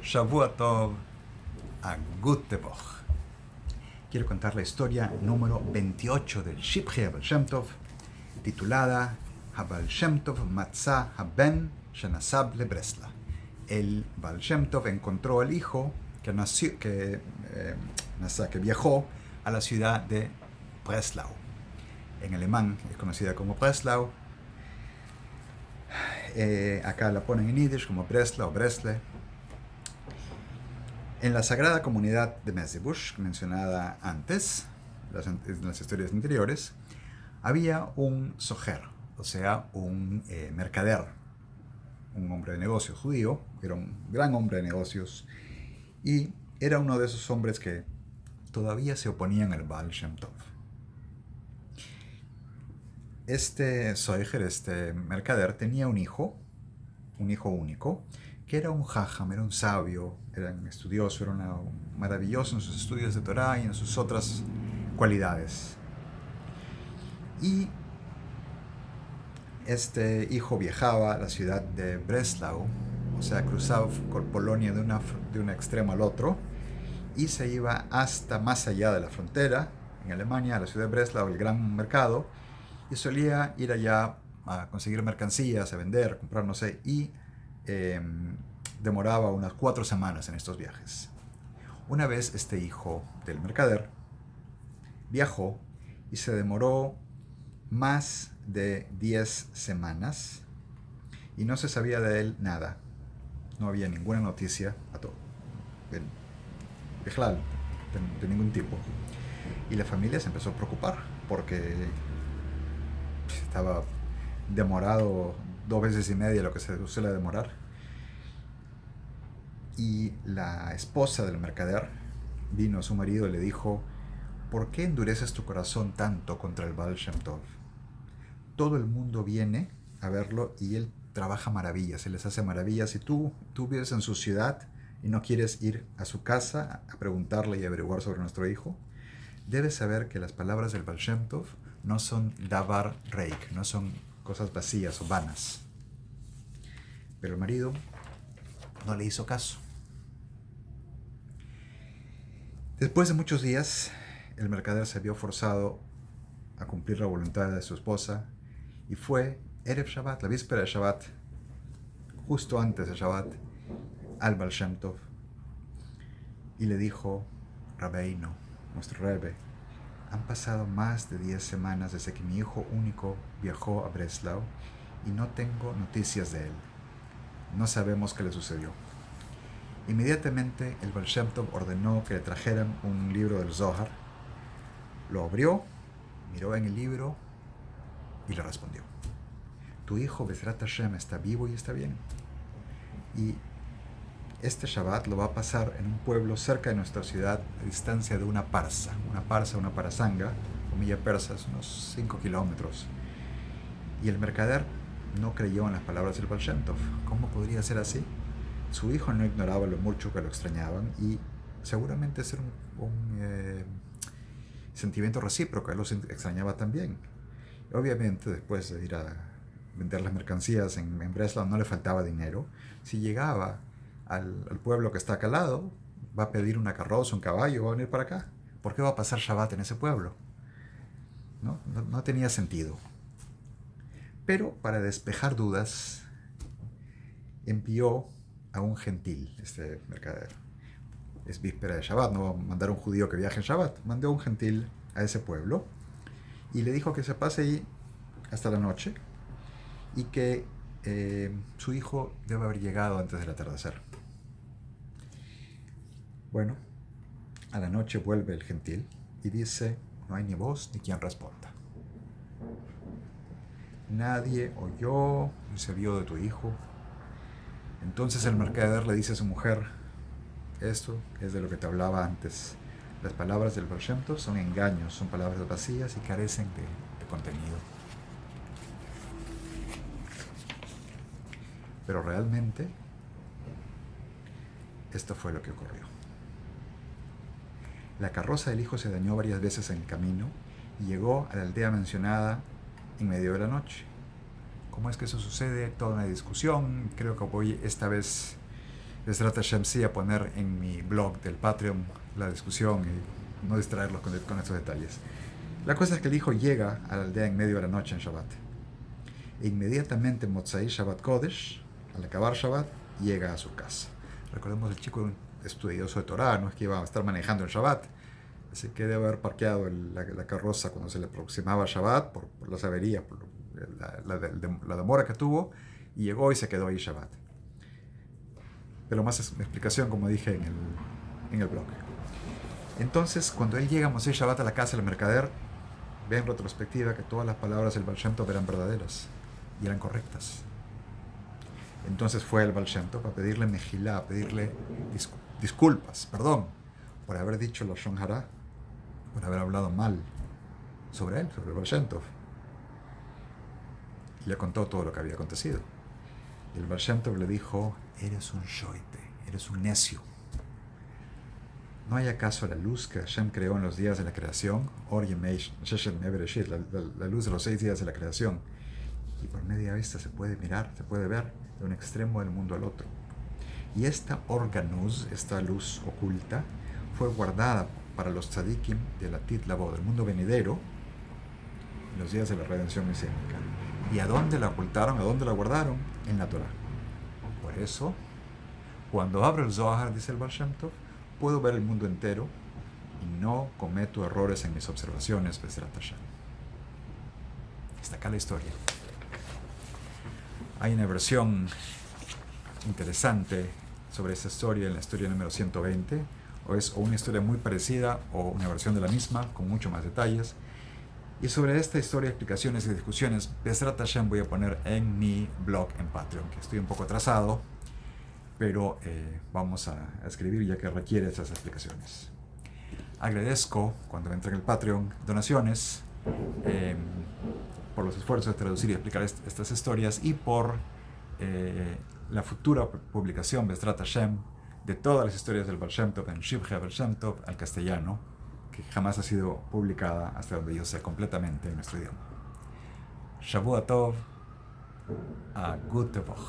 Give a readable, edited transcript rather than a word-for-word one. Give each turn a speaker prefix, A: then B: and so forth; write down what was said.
A: Shavua Tov, a Gute Woch. Quiero contar la historia número 28 del Shibchei Abal Shem Tov, titulada Abal Shem Tov Matzah Haben Shenasab le Bresla. El Baal Shem Tov encontró al hijo que viajó a la ciudad de Breslau. En alemán es conocida como Breslau. Acá la ponen en yiddish como Breslau o Bresle. En la sagrada comunidad de Mezhebush, mencionada antes, en las historias anteriores, había un sojer, o sea, un mercader, un hombre de negocios judío, era un gran hombre de negocios, y era uno de esos hombres que todavía se oponían al Baal Shem Tov. Este sojer, este mercader, tenía un hijo único, que era un jajam, era un sabio, era un estudioso, era maravilloso en sus estudios de Torah y en sus otras cualidades. Y este hijo viajaba a la ciudad de Breslau, o sea, cruzaba por Polonia de un extremo al otro, y se iba hasta más allá de la frontera, en Alemania, a la ciudad de Breslau, el gran mercado, y solía ir allá a conseguir mercancías, a vender, a comprar, no sé, y demoraba unas 4 semanas en estos viajes. Una vez este hijo del mercader viajó y se demoró más de 10 semanas y no se sabía de él nada. No había ninguna noticia de ningún tipo. Y la familia se empezó a preocupar porque estaba demorado 2 veces y media lo que se suele demorar. Y la esposa del mercader vino a su marido y le dijo: ¿por qué endureces tu corazón tanto contra el Baal Shem Tov? Todo el mundo viene a verlo y él trabaja maravillas, él les hace maravillas, y tú vives en su ciudad y no quieres ir a su casa a preguntarle y averiguar sobre nuestro hijo. Debes saber que las palabras del Baal Shem Tov no son davar reik, no son cosas vacías o vanas. Pero el marido no le hizo caso. Después de muchos días, el mercader se vio forzado a cumplir la voluntad de su esposa y fue Erev Shabbat, la víspera de Shabbat, justo antes de Shabbat, al Baal Shem Tov, y le dijo: Rabbeinu, nuestro Rebbe, han pasado más de 10 semanas desde que mi hijo único viajó a Breslau y no tengo noticias de él. No sabemos qué le sucedió. Inmediatamente el Baal Shem Tov ordenó que le trajeran un libro del Zohar. Lo abrió, miró en el libro y le respondió: tu hijo Bezrat Hashem está vivo y está bien. Y este Shabbat lo va a pasar en un pueblo cerca de nuestra ciudad, a distancia de una parasanga, comilla persa, es unos 5 kilómetros. Y el mercader no creyó en las palabras del Baal Shem Tov. ¿Cómo podría ser así? Su hijo no ignoraba lo mucho que lo extrañaban y seguramente era un sentimiento recíproco, él los extrañaba también. Obviamente, después de ir a vender las mercancías en Breslau, no le faltaba dinero. Si llegaba al pueblo que está acá al lado, va a pedir una carroza, un caballo, va a venir para acá. ¿Por qué va a pasar Shabbat en ese pueblo? No tenía sentido. Pero para despejar dudas, envió a un gentil, este mercader. Es víspera de Shabbat, no va a mandar a un judío que viaje en Shabbat. Mandó a un gentil a ese pueblo y le dijo que se pase ahí hasta la noche y que su hijo debe haber llegado antes del atardecer. Bueno, a la noche vuelve el gentil y dice: no hay ni voz ni quien responda. Nadie oyó ni se vio de tu hijo. Entonces el mercader le dice a su mujer: esto es de lo que te hablaba antes. Las palabras del Baal Shem Tov son engaños, son palabras vacías y carecen de contenido. Pero realmente, esto fue lo que ocurrió. La carroza del hijo se dañó varias veces en el camino y llegó a la aldea mencionada en medio de la noche. ¿Cómo es que eso sucede? Toda una discusión. Creo que voy esta vez Bezrat Hashem sí a poner en mi blog del Patreon la discusión y no distraerlos con estos detalles. La cosa es que el hijo llega a la aldea en medio de la noche en Shabbat. E inmediatamente Motzai Shabbat Kodesh, al acabar Shabbat, llega a su casa. Recordemos, el chico era un estudioso de Torah, no es que iba a estar manejando en Shabbat, así que debe haber parqueado la carroza cuando se le aproximaba Shabbat por las averías, por la demora que tuvo, y llegó y se quedó ahí Shabbat. Pero más es una explicación, como dije en el blog. Entonces, cuando él llega a Motzei Shabbat a la casa del mercader, ve en retrospectiva que todas las palabras del Baal Shem Tov eran verdaderas y eran correctas. Entonces fue el Baal Shem Tov a pedirle mejilá, a pedirle disculpas, perdón, por haber dicho Lashon Hara, por haber hablado mal sobre él, sobre el Baal Shem Tov. Y le contó todo lo que había acontecido. Y el Baal Shem Tov le dijo: eres un shoite, eres un necio. ¿No hay acaso la luz que Hashem creó en los días de la creación? La luz de los 6 días de la creación. Y por media vista se puede mirar, se puede ver de un extremo del mundo al otro. Y esta organuz, esta luz oculta, fue guardada para los tzadikim de la Tit Labo, del mundo venidero, en los días de la redención mesiánica. ¿Y a dónde la ocultaron? ¿A dónde la guardaron? En la Torah. Por eso, cuando abro el Zohar, dice el Baal Shem Tov, puedo ver el mundo entero y no cometo errores en mis observaciones, Bezrat Hashem. Está acá la historia. Hay una versión interesante sobre esta historia en la historia número 120, o es una historia muy parecida o una versión de la misma, con mucho más detalles. Y sobre esta historia, explicaciones y discusiones, Bezrat Hashem voy a poner en mi blog en Patreon, que estoy un poco atrasado, pero vamos a escribir ya que requiere esas explicaciones. Agradezco, cuando entren en el Patreon, donaciones por los esfuerzos de traducir y explicar estas historias y por la futura publicación, Bezrat Hashem, de todas las historias del Baal Shem Tov en Shivchei Baal Shem Tov al castellano, que jamás ha sido publicada hasta donde yo sé completamente en nuestro idioma. Shavua Tov, a Gute Woche.